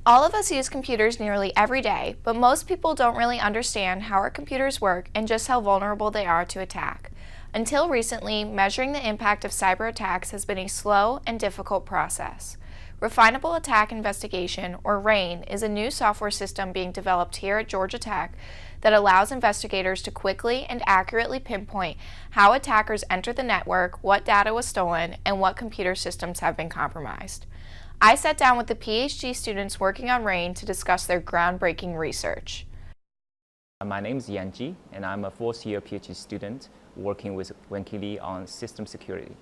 All of us use computers nearly every day, but most people don't really understand how our computers work and just how vulnerable they are to attack. Until recently, measuring the impact of cyber attacks has been a slow and difficult process. Refinable Attack Investigation, or RAIN, is a new software system being developed here at Georgia Tech that allows investigators to quickly and accurately pinpoint how attackers entered the network, what data was stolen, and what computer systems have been compromised. I sat down with the PhD students working on RAIN to discuss their groundbreaking research. My name is Yanji, and I'm a fourth-year PhD student working with Wenkili on system security.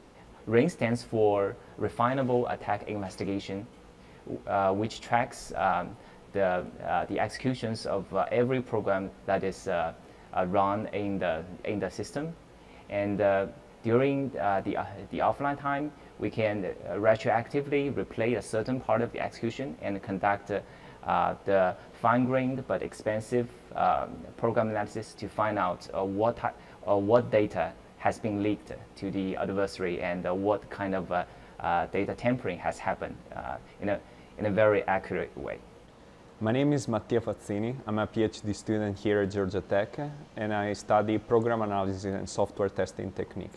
RAIN stands for Refinable Attack Investigation, which tracks the executions of every program that is run in the system. And during the offline time, we can retroactively replay a certain part of the execution and conduct the fine-grained but expensive program analysis to find out what data has been leaked to the adversary and what kind of data tampering has happened in a very accurate way. My name is Mattia Fazzini. I'm a PhD student here at Georgia Tech, and I study program analysis and software testing technique.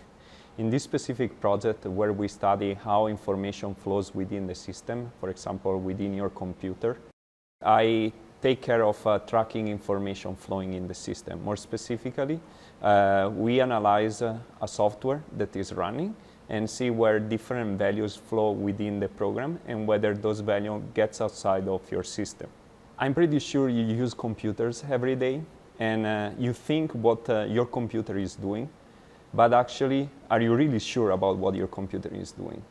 In this specific project, where we study how information flows within the system, for example, within your computer, I take care of tracking information flowing in the system. More specifically, we analyze a software that is running and see where different values flow within the program and whether those values get outside of your system. I'm pretty sure you use computers every day and you think what your computer is doing, but actually, are you really sure about what your computer is doing?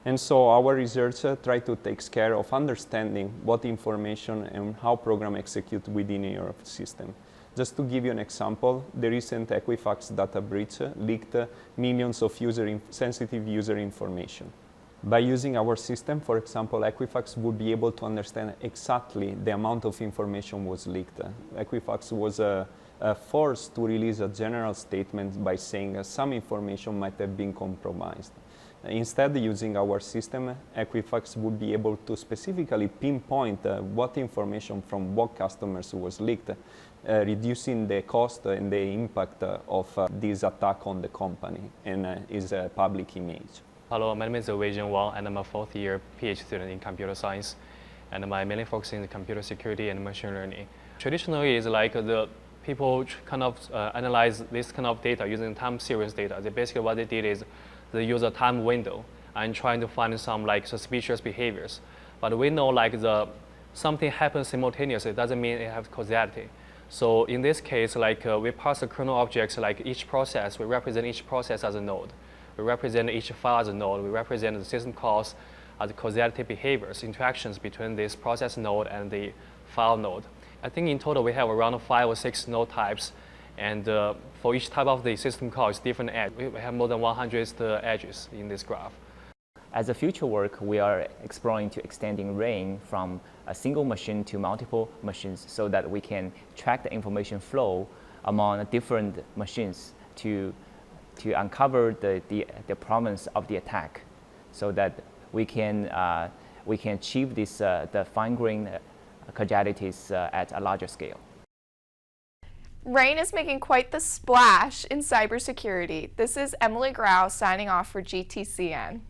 And so our research tries to take care of understanding what information and how programs execute within your system. Just to give you an example, the recent Equifax data breach leaked millions of sensitive user information. By using our system, for example, Equifax would be able to understand exactly the amount of information was leaked. Equifax was forced to release a general statement by saying some information might have been compromised. Instead, using our system, Equifax would be able to specifically pinpoint what information from what customers was leaked, reducing the cost and the impact of this attack on the company and its public image. Hello, my name is Wei Wang, and I'm a fourth-year PhD student in computer science, and I'm mainly focusing on computer security and machine learning. Traditionally, it's like the people kind of analyze this kind of data using time series data. Basically what they did is they use a time window and trying to find some like suspicious behaviors. But we know like something happens simultaneously, it doesn't mean it has causality. So in this case, like we parse the kernel objects like each process, we represent each process as a node. We represent each file as a node. We represent the system calls as causality behaviors, interactions between this process node and the file node. I think in total we have around 5 or 6 node types, and for each type of the system call, it's different edge. We have more than 100 edges in this graph. As a future work, we are exploring to extending RAIN from a single machine to multiple machines so that we can track the information flow among different machines to uncover the provenance of the attack, so that we can achieve this the fine-grained causalities at a larger scale. RAIN is making quite the splash in cybersecurity. This is Emily Grau signing off for GTCN.